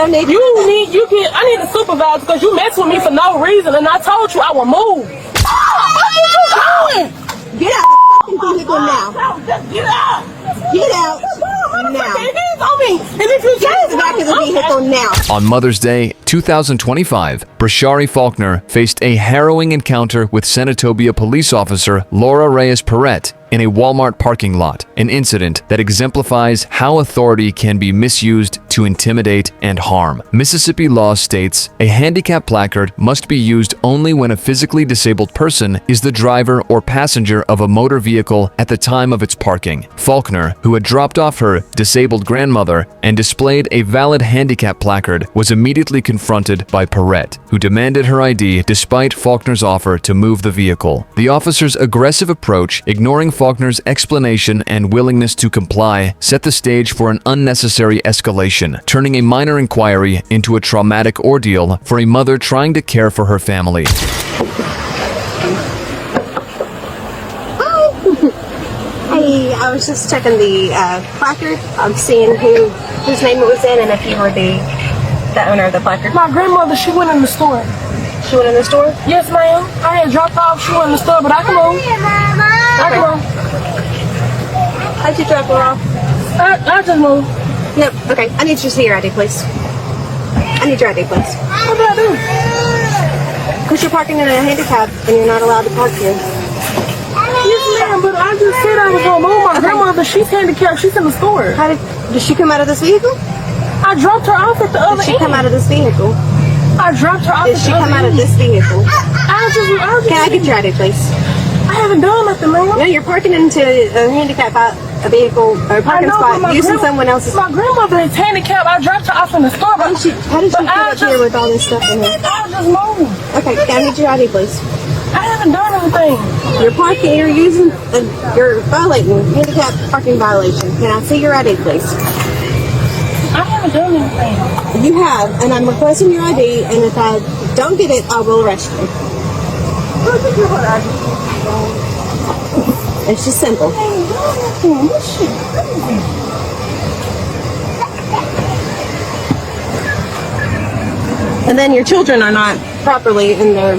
I need a supervisor because you mess with me for no reason, and I told you I would move. Where you going? Get out of the fucking vehicle now. Get out. Get out now. Hands on me. And if you Get back in the vehicle now. On Mother's Day 2025, Brashari Faulkner faced a harrowing encounter with Senatobia police officer Laura Reyes Perret in a Walmart parking lot, an incident that exemplifies how authority can be misused to intimidate and harm. Mississippi law states a handicap placard must be used only when a physically disabled person is the driver or passenger of a motor vehicle at the time of its parking. Faulkner, who had dropped off her disabled grandmother and displayed a valid handicap placard, was immediately confronted by Perret, who demanded her ID despite Faulkner's offer to move the vehicle. The officer's aggressive approach, ignoring Faulkner's explanation and willingness to comply, set the stage for an unnecessary escalation, turning a minor inquiry into a traumatic ordeal for a mother trying to care for her family. Hey, I was just checking the placard. I'm seeing whose name it was in and if you were the owner of the placard. My grandmother, she went in the store. She went in the store? Yes, ma'am. I had dropped off. She went in the store, but I can move. I can move. How'd you drop her off? I just moved. Yep. Okay. I need you to see your ID, please. I need your ID, please. What did I do? Because you're parking in a handicap and you're not allowed to park here. Yes, ma'am, but I just said I was going to move. My grandmother, she's handicapped. She's in the store. Did she come out of this vehicle? I dropped her off at the other end. Did she come out of this vehicle? I dropped her off Did at she the come other out of end. this vehicle? Can I get your ID, please? I haven't done nothing, ma'am. No, you're parking into a handicap a vehicle or a parking spot using someone else's. My grandmother is handicapped. I dropped her off in the store. How did she come up here with all this stuff in here? I just moved. Okay, can I get your ID, please? I haven't done anything. You're violating handicap parking violation. Can I see your ID, please? I haven't done anything. You have, and I'm requesting your ID, and if I don't get it, I will arrest you. It's just simple. And then your children are not properly in their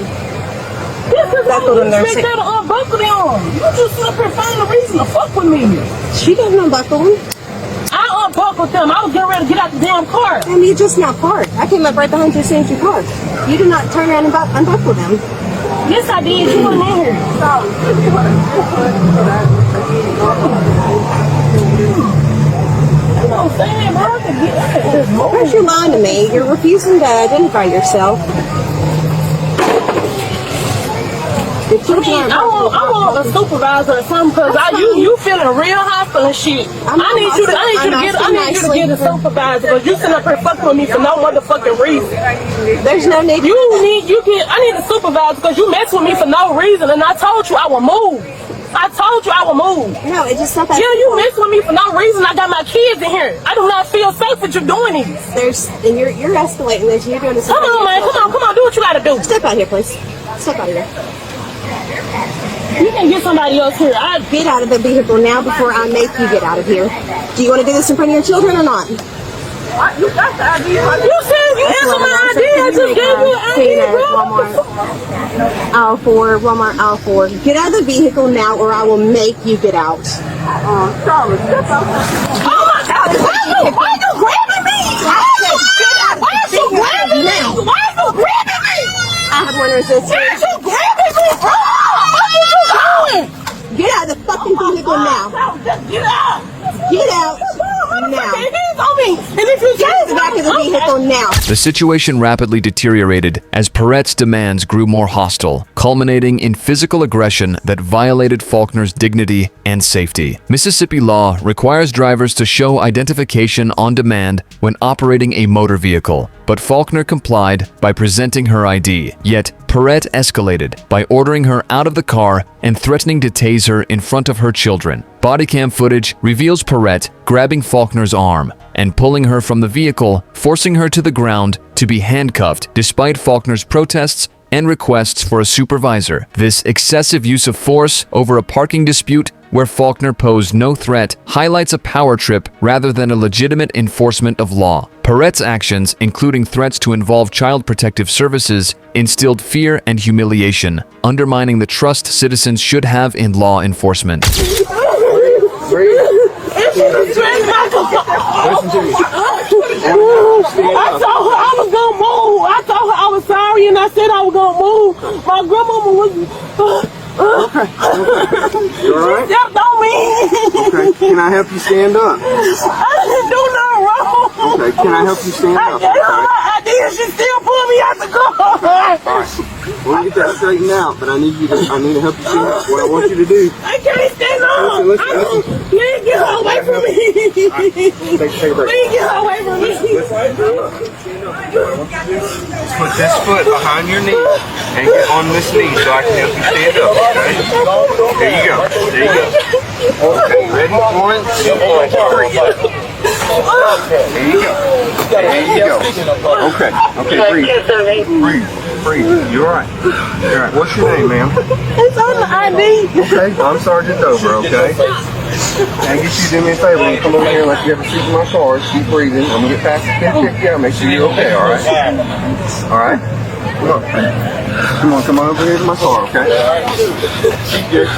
buckled in their seat. Unbuckle them. You just sit up here finding a reason to fuck with me. She didn't unbuckle them. I unbuckled them. I was getting ready to get out the damn car. And you just now parked. I came up right behind you as soon as you parked. You did not turn around and unbuckle them. Yes, I did. You weren't in here. You know what I'm saying, bro? First, you're lying to me. You're refusing to identify yourself. I want a supervisor or something because you feeling real hostile and shit. I need you to get a supervisor because you sitting up here fucking with me for no motherfucking reason. There's no need. I need a supervisor because you mess with me for no reason and I told you I would move. I told you I would move. No, it's just not that. Yeah, you mess with me for no reason. I got my kids in here. I do not feel safe with you doing this. And you're escalating this. You're doing this. Come on, man. Come on. Do what you gotta do. Step out here, please. Step out of here. You can get somebody else here. Get out of the vehicle now before I make you get out of here. Do you want to do this in front of your children or not? You got the ID. You said you answered my ID. I just gave you an ID, bro. Walmart aisle 4. Get out of the vehicle now or I will make you get out. Charlie, step out. Oh my God! Why you grabbing me? Why are you grabbing me? Why are you grabbing me? I have one resistance. Why are you grabbing me, bro? Where are you going? Get out of the fucking vehicle now. Get out. Get out now. Hands on me. And if you Get back in the vehicle now. The situation rapidly deteriorated as Perret's demands grew more hostile, culminating in physical aggression that violated Faulkner's dignity and safety. Mississippi law requires drivers to show identification on demand when operating a motor vehicle, but Faulkner complied by presenting her ID. Yet, Perret escalated by ordering her out of the car and threatening to tase her in front of her children. Bodycam footage reveals Perret grabbing Faulkner's arm and pulling her from the vehicle, forcing her to the ground to be handcuffed despite Faulkner's protests and requests for a supervisor. This excessive use of force over a parking dispute where Faulkner posed no threat, highlights a power trip rather than a legitimate enforcement of law. Perret's actions, including threats to involve Child Protective Services, instilled fear and humiliation, undermining the trust citizens should have in law enforcement. I told her I was gonna move. I told her I was sorry and I said I was gonna move. My grandmama was Okay. You alright? she stepped on me. Okay. Can I help you stand up? I didn't do nothing wrong. Okay. Can I help you stand I up? gave her my ID and she still pulled me out the car. Alright. We'll get that straightened out, but I need to help you stand up. What I want you to do. I can't stand up. Listen. Please get her away from me. Take a break. Please get her away from me. Put this foot behind your knee and get on this knee so I can help you stand up, okay? There you go. There you go. Okay, ready? 1, 2, 3. There you go. There you go. Okay. Okay, breathe. Breathe. You're alright. You're alright. What's your name, ma'am? It's on the ID. Okay, I'm Sergeant Dover, okay? Now get you to do me a favor. When you come over here, like you have a seat in my car, keep breathing. I'm gonna get past the pin kick you out, make sure you're okay, alright? Alright? Come on over here to my car, okay? Keep good.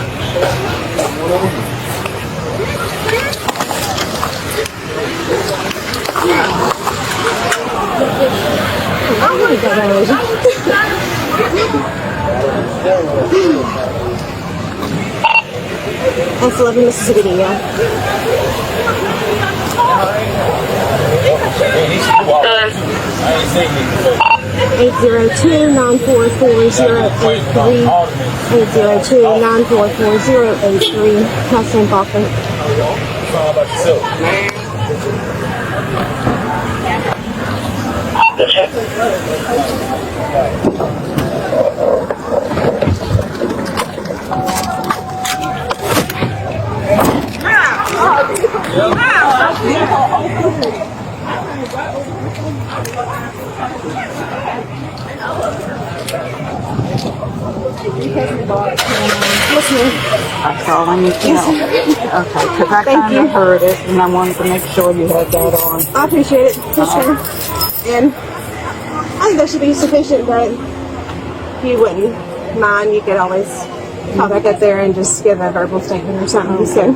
That's 11 Mississippi, yeah. Eight zero two 944 802-944-083. Councilman Faulkner. That's all I need to know. Okay, because I kind of heard it, and I wanted to make sure you had that on. I appreciate it. Yes, sir. And I think that should be sufficient, but if you wouldn't mind, you could always call back up there and just give a verbal statement or something. So.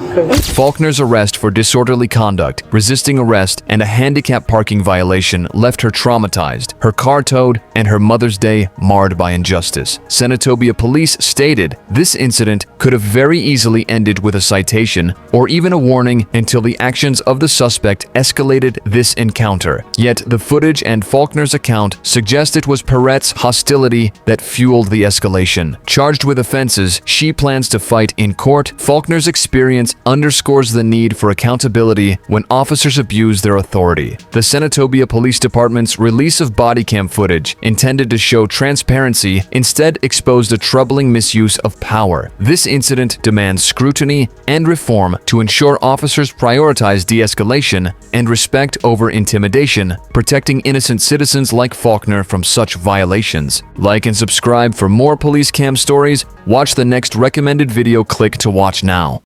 Faulkner's arrest for disorderly conduct, resisting arrest, and a handicap parking violation left her traumatized, her car towed, and her Mother's Day marred by injustice. Senatobia police stated this incident could have very easily ended with a citation or even a warning until the actions of the suspect escalated this encounter. Yet the footage and Faulkner's account suggest it was Perret's hostility that fueled the escalation. Charged with offenses she plans to fight in court, Faulkner's experience underscores the need for accountability when officers abuse their authority. The Senatobia Police Department's release of body cam footage, intended to show transparency, instead exposed a troubling misuse of power. This incident demands scrutiny and reform to ensure officers prioritize de-escalation and respect over intimidation, protecting innocent citizens like Faulkner from such violations. Like and subscribe for more police cam stories. Watch the next recommended video. Click to watch now.